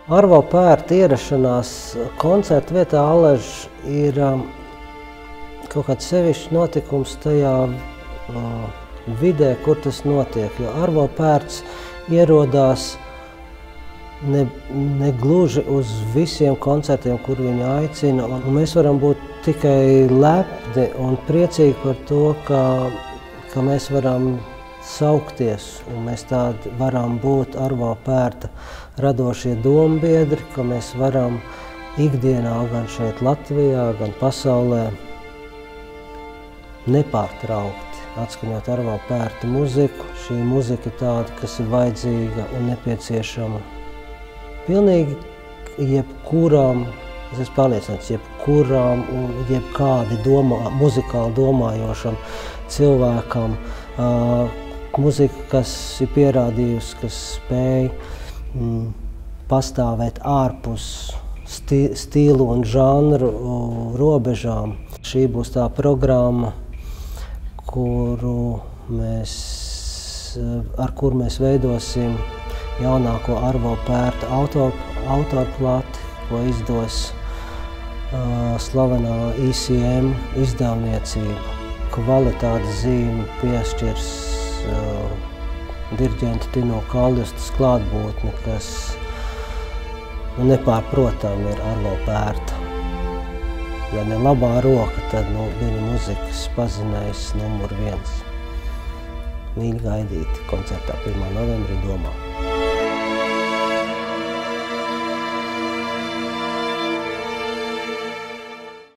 Arvo Pērta ierašanās koncerta vietā Allaž ir kaut kāds sevišķs notikums tajā vidē, kur tas notiek. Jo Arvo Pērts ierodās ne gluži uz visiem koncertiem, kur viņu aicina. Un mēs varam būt tikai lepni un priecīgi par to, ka mēs varam saukties, un mēs tādi varam būt Arvo Pērta radošie dombiedri, ka mēs varam ikdienā gan šeit Latvijā, gan pasaulē nepārtraukti atskaņot Arvo Pērta muziku. Šī muzika ir tāda, kas ir vajadzīga un nepieciešama pilnīgi jebkuram, es esmu pārliecināts, jebkuram un jebkādi muzikāli domājošam cilvēkam. Mūzika, kas ir pierādījusi, kas spēj pastāvēt ārpus stilu un žanru robežām. Šī būs tā programma, ar kuru mēs veidosim jaunāko Arvo Pērta autorplati, ko izdos slavenā ECM izdevniecība. Kvalitātes zīmi piešķirs diriģenta Tino Kaljustas klātbūtne, kas nepārprotami ir Arvo Pērta. Ja ne labā roka, tad viņa muzikas pazinējs numur 1. Mīļi gaidīti koncertā 1. novembrī Domā.